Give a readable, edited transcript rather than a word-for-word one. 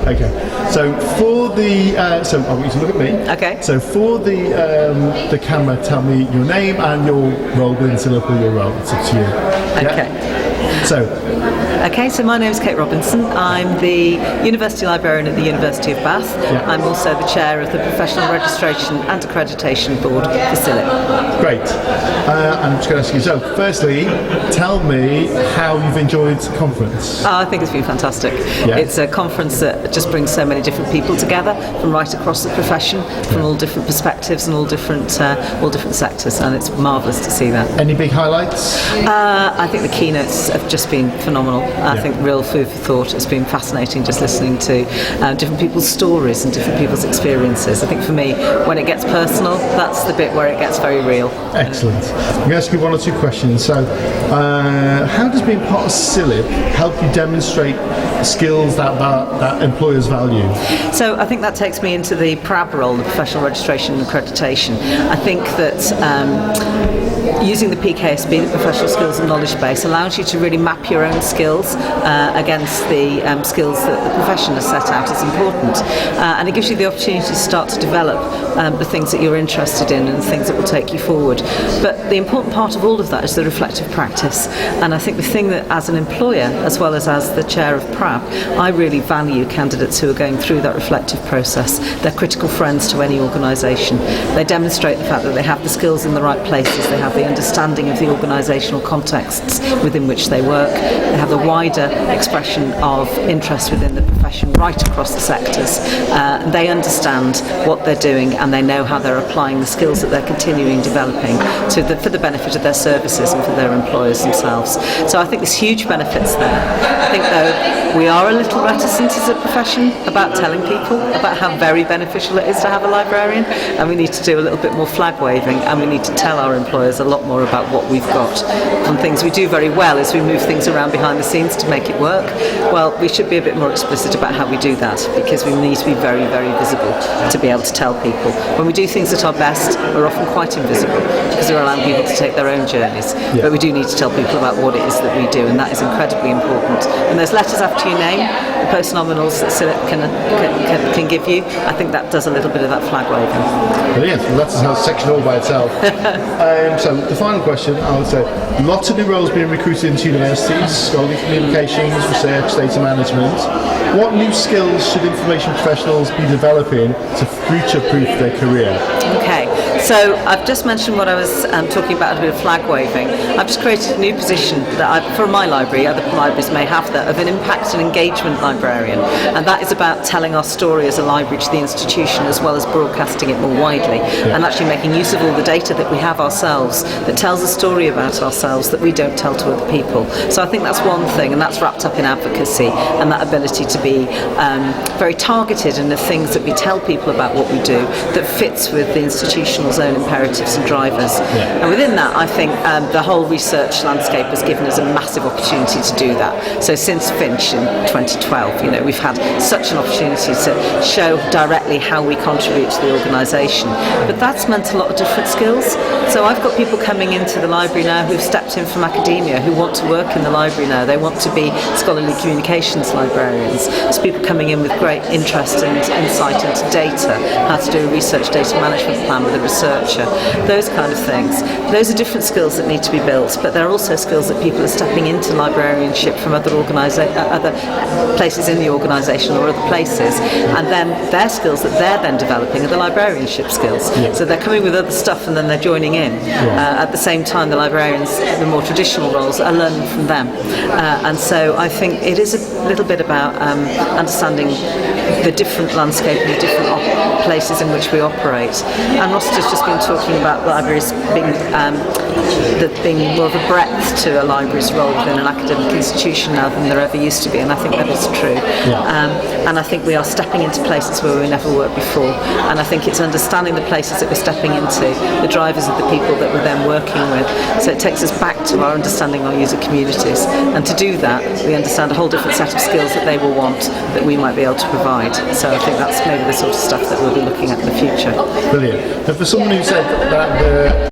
Okay, so for the so I want you to look at me. Okay. So for the camera, tell me your name and your role within Liverpool. Your role. It's up to you. Okay. So So my name is Kate Robinson. I'm the University Librarian at the University of Bath. Yeah. I'm also the Chair of the Professional Registration and Accreditation Board for CILIP. Great. I'm just going to ask you, so firstly, tell me how you've enjoyed the conference. I think it's been fantastic. Yeah. It's a conference that just brings so many different people together from right across the profession, from all different perspectives and all different sectors, and it's marvellous to see that. Any big highlights? I think the keynotes have just been phenomenal. I think real food for thought. It's been fascinating just listening to different people's stories and different people's experiences. I think for me, when it gets personal, that's the bit where it gets very real. Excellent. I'm going to ask you one or two questions. So, how does being part of CILIP help you demonstrate skills that employers value? So I think that takes me into the PRAB role, the Professional Registration and Accreditation. I think that using the PKSB, the Professional Skills and Knowledge Base, allows you to really map your own skills against the skills that the profession has set out as important. And it gives you the opportunity to start to develop the things that you're interested in and the things that will take you forward. But the important part of all of that is the reflective practice. And I think the thing that, as an employer, as well as the chair of PRAB, I really value candidates who are going through that reflective process. They're critical friends to any organisation. They demonstrate the fact that they have the skills in the right places, they have the understanding of the organisational contexts within which they work, they have the wider expression of interest within the profession right across the sectors. They understand what they're doing and they know how they're applying the skills that they're continuing developing for the benefit of their services and for their employers themselves. So I think there's huge benefits there. I think though we are a little reticent as a profession about telling people about how very beneficial it is to have a librarian, and we need to do a little bit more flag waving, and we need to tell our employers a lot more about what we've got. One things we do very well is we move things around behind the scenes to make it work. Well, we should be a bit more explicit about how we do that, because we need to be very, very visible to be able to tell people. When we do things at our best, we're often quite invisible because we're allowing people to take their own journeys. Yeah. But we do need to tell people about what it is that we do, and that is incredibly important. And there's letters after your name, the post nominals that CILIP can give you. I think that does a little bit of that flag waving. Brilliant. Well, that's a section all by itself. So the final question, I would say, lots of new roles being recruited into universities, scholarly communications, research, data management. What new skills should information professionals be developing to future-proof their career? Okay, so I've just mentioned what I was talking about, a bit of flag waving. I've just created a new position that for my library, other libraries may have that, of an impact and engagement librarian, and that is about telling our story as a library to the institution as well as broadcasting it more widely, and actually making use of all the data that we have ourselves that tells a story about ourselves that we don't tell to other people. So I think that's one thing, and that's wrapped up in advocacy and that ability to be very targeted in the things that we tell people about what we do that fits with the institutional's own imperatives and drivers. And within that, I think the whole research landscape has given us a massive opportunity to do that. So since Finch in 2012, we've had such an opportunity to show directly how we contribute to the organisation. But that's meant a lot of different skills. So I've got people coming into the library now who've stepped in from academia, who want to work in the library now. They want to be scholarly communications librarians. There's people coming in with great interest and insight into data, how to do a research data management plan with a researcher, those kind of things. Those are different skills that need to be built, but there are also skills that people are stepping into librarianship from other places in the organisation or other places, and then their skills that they're then developing are the librarianship skills. So they're coming with other stuff and then they're joining in. At the same time, the librarians, the more traditional roles, are learning from them. And so I think it is a little bit about understanding the different landscape and the different places in which we operate. And Rossiter's just been talking about libraries being more of a breadth to a library's role within an academic institution now than there ever used to be, and I think that is true. And I think we are stepping into places where we never worked before, and I think it's understanding the places that we're stepping into, the drivers of the people that we're then working with. So it takes us back to our understanding our user communities, and to do that we understand a whole different set of skills that they will want that we might be able to provide. So I think that's maybe the sort of stuff that we'll be looking at in the future. Brilliant. And for someone who said that